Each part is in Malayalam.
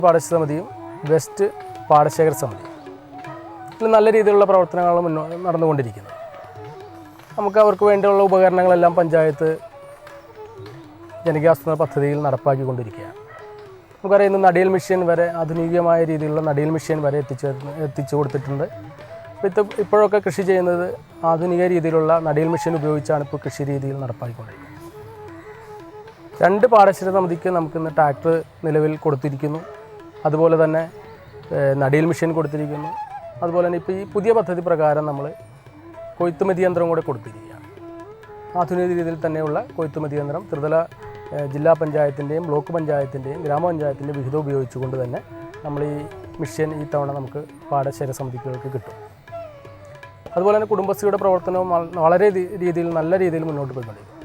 പാടശേഖര സമിതിയും വെസ്റ്റ് പാടശേഖര സമിതി നല്ല രീതിയിലുള്ള പ്രവർത്തനങ്ങൾ നടന്നുകൊണ്ടിരിക്കുന്നത്. നമുക്ക് അവർക്ക് വേണ്ടിയുള്ള ഉപകരണങ്ങളെല്ലാം പഞ്ചായത്ത് ജനകീയാസൂത്രണ പദ്ധതിയിൽ നടപ്പാക്കിക്കൊണ്ടിരിക്കുകയാണ്. നമുക്കറിയാം, ഇന്ന് നടീൽ മെഷീൻ വരെ, ആധുനികമായ രീതിയിലുള്ള നടീൽ മെഷീൻ വരെ എത്തിച്ചു കൊടുത്തിട്ടുണ്ട്. ഇപ്പോഴൊക്കെ കൃഷി ചെയ്യുന്നത് ആധുനിക രീതിയിലുള്ള നടീൽ മെഷീൻ ഉപയോഗിച്ചാണ് ഇപ്പോൾ കൃഷി രീതിയിൽ നടപ്പാക്കിക്കൊണ്ടിരിക്കുന്നത്. 2 പാടശേഖര സമിതിക്ക് നമുക്കിന്ന് ട്രാക്ടർ നിലവിൽ കൊടുത്തിരിക്കുന്നു. അതുപോലെ തന്നെ നടീൽ മെഷീൻ കൊടുത്തിരിക്കുന്നു. അതുപോലെ തന്നെ ഇപ്പോൾ ഈ പുതിയ പദ്ധതി പ്രകാരം നമ്മൾ കൊയ്ത്തുമതി യന്ത്രം കൂടെ കൊടുത്തിരിക്കുകയാണ്. ആധുനിക രീതിയിൽ തന്നെയുള്ള കൊയ്ത്തുമതി യന്ത്രം ത്രിതല ജില്ലാ പഞ്ചായത്തിൻ്റെയും ബ്ലോക്ക് പഞ്ചായത്തിൻ്റെയും ഗ്രാമപഞ്ചായത്തിൻ്റെയും വിഹിതം ഉപയോഗിച്ചുകൊണ്ട് തന്നെ നമ്മൾ ഈ മെഷീൻ ഈ തവണ നമുക്ക് പാടശേഖര സമിതികൾക്ക് കിട്ടും. അതുപോലെ തന്നെ കുടുംബശ്രീയുടെ പ്രവർത്തനവും വളരെ നല്ല രീതിയിൽ മുന്നോട്ട് പോയിക്കൊണ്ടിരിക്കും.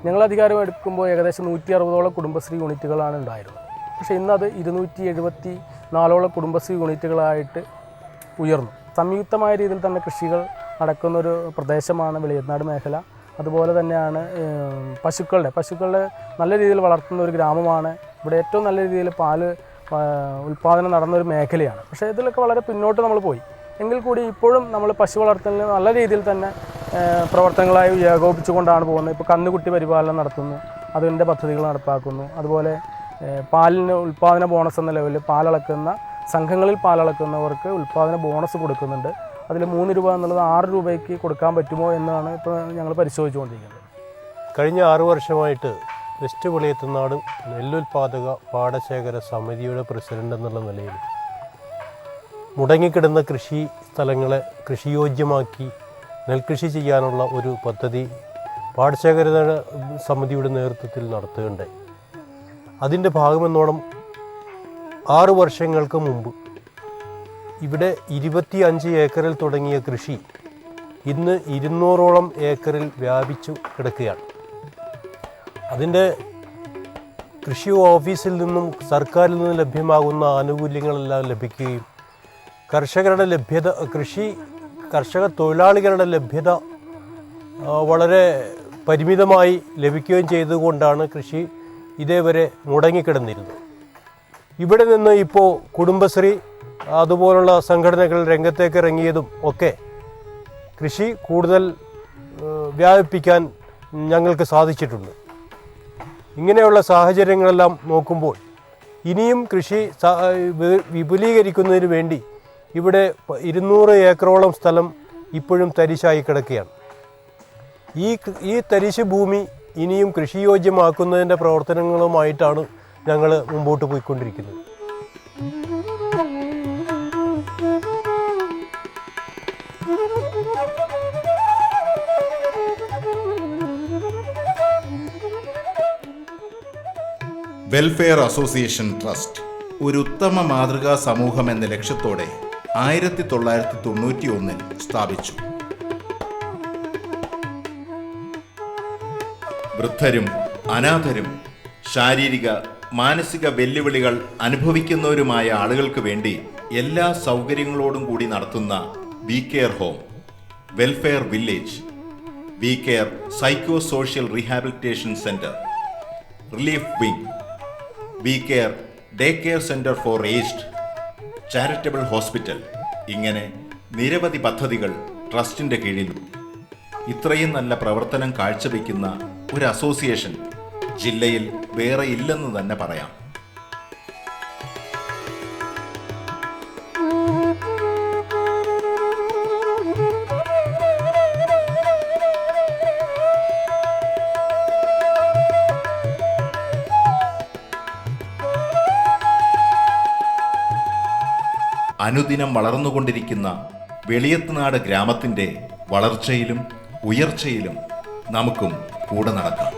ഞങ്ങൾ അധികാരം എടുക്കുമ്പോൾ ഏകദേശം 160ഓളം കുടുംബശ്രീ യൂണിറ്റുകളാണ് ഉണ്ടായിരുന്നത്. പക്ഷേ ഇന്നത് 274ഓളം കുടുംബശ്രീ യൂണിറ്റുകളായിട്ട് ഉയർന്നു. സംയുക്തമായ രീതിയിൽ തന്നെ കൃഷികൾ നടക്കുന്നൊരു പ്രദേശമാണ് വെളിയനാട് മേഖല. അതുപോലെ തന്നെയാണ് പശുക്കളുടെ നല്ല രീതിയിൽ വളർത്തുന്ന ഒരു ഗ്രാമമാണ്. ഇവിടെ ഏറ്റവും നല്ല രീതിയിൽ പാല് ഉൽപ്പാദനം നടന്നൊരു മേഖലയാണ്. പക്ഷേ ഇതിലൊക്കെ വളരെ പിന്നോട്ട് നമ്മൾ പോയി. എങ്കിൽ കൂടി ഇപ്പോഴും നമ്മൾ പശു വളർത്തലിന് നല്ല രീതിയിൽ തന്നെ പ്രവർത്തനങ്ങളായി ഏകോപിച്ചുകൊണ്ടാണ് പോകുന്നത്. ഇപ്പോൾ കന്നുകുട്ടി പരിപാലനം നടത്തുന്നു, അതിൻ്റെ പദ്ധതികൾ നടപ്പാക്കുന്നു. അതുപോലെ പാലിന് ഉൽപ്പാദന ബോണസ് എന്ന ലെവലിൽ സംഘങ്ങളിൽ പാലളക്കുന്നവർക്ക് ഉൽപ്പാദന ബോണസ് കൊടുക്കുന്നുണ്ട്. അതിൽ 3 രൂപ എന്നുള്ളത് 6 രൂപയ്ക്ക് കൊടുക്കാൻ പറ്റുമോ എന്നാണ് ഇപ്പോൾ ഞങ്ങൾ പരിശോധിച്ചുകൊണ്ടിരിക്കുന്നത്. കഴിഞ്ഞ 6 വർഷമായിട്ട് വെസ്റ്റ് വെളിയത്തുനാട് നെല്ലുൽപാദക പാടശേഖര സമിതിയുടെ പ്രസിഡന്റ് എന്നുള്ള നിലയിൽ മുടങ്ങിക്കിടന്ന കൃഷി സ്ഥലങ്ങളെ കൃഷിയോഗ്യമാക്കി നെൽകൃഷി ചെയ്യാനുള്ള ഒരു പദ്ധതി പാടശേഖര സമിതിയുടെ നേതൃത്വത്തിൽ നടത്തുകയുണ്ടായി. അതിൻ്റെ ഭാഗമെന്നോണം 6 വർഷങ്ങൾക്ക് മുമ്പ് ഇവിടെ 25 ഏക്കറിൽ തുടങ്ങിയ കൃഷി ഇന്ന് 200ഓളം ഏക്കറിൽ വ്യാപിച്ചു കിടക്കുകയാണ്. അതിൻ്റെ കൃഷി ഓഫീസിൽ നിന്നും സർക്കാരിൽ നിന്നും ലഭ്യമാകുന്ന ആനുകൂല്യങ്ങളെല്ലാം ലഭിക്കുകയും കർഷക തൊഴിലാളികളുടെ ലഭ്യത വളരെ പരിമിതമായി ലഭിക്കുകയും ചെയ്തുകൊണ്ടാണ് കൃഷി ഇതേവരെ മുടങ്ങിക്കിടന്നിരുന്നത്. ഇവിടെ നിന്ന് ഇപ്പോൾ കുടുംബശ്രീ അതുപോലുള്ള സംഘടനകൾ രംഗത്തേക്ക് ഇറങ്ങിയതും ഒക്കെ കൃഷി കൂടുതൽ വ്യാപിപ്പിക്കാൻ ഞങ്ങൾക്ക് സാധിച്ചിട്ടുണ്ട്. ഇങ്ങനെയുള്ള സാഹചര്യങ്ങളെല്ലാം നോക്കുമ്പോൾ ഇനിയും കൃഷി വിപുലീകരിക്കുന്നതിന് വേണ്ടി ഇവിടെ 200 ഏക്കറോളം സ്ഥലം ഇപ്പോഴും തരിശായി കിടക്കുകയാണ്. ഈ തരിശ് ഭൂമി ഇനിയും കൃഷിയോഗ്യമാക്കുന്നതിൻ്റെ പ്രവർത്തനങ്ങളുമായിട്ടാണ് ഞങ്ങൾ മുമ്പോട്ട് പോയിക്കൊണ്ടിരിക്കുന്നത്. വെൽഫെയർ അസോസിയേഷൻ ട്രസ്റ്റ് ഒരു ഉത്തമ മാതൃകാ സമൂഹം എന്ന ലക്ഷ്യത്തോടെ 1991 സ്ഥാപിച്ചു. വൃദ്ധരും അനാഥരും ശാരീരിക മാനസിക വെല്ലുവിളികൾ അനുഭവിക്കുന്നവരുമായ ആളുകൾക്ക് വേണ്ടി എല്ലാ സൗകര്യങ്ങളോടും കൂടി നടത്തുന്ന we care home, welfare village, we care psycho social rehabilitation centre, relief wing, we care day care centre for aged, charitable hospital, ഇങ്ങനെ നിരവധി പദ്ധതികൾ ട്രസ്റ്റിന്റെ കീഴിൽ. ഇത്രയും നല്ല പ്രവർത്തനം കാഴ്ചവെക്കുന്ന ഒരു അസോസിയേഷൻ ജില്ലയിൽ വേറെ ഇല്ലെന്ന് തന്നെ പറയാം. അനുദിനം വളർന്നുകൊണ്ടിരിക്കുന്ന വെളിയത്തുനാട് ഗ്രാമത്തിൻ്റെ വളർച്ചയിലും ഉയർച്ചയിലും നമുക്കും കൂടെ നടക്കാം.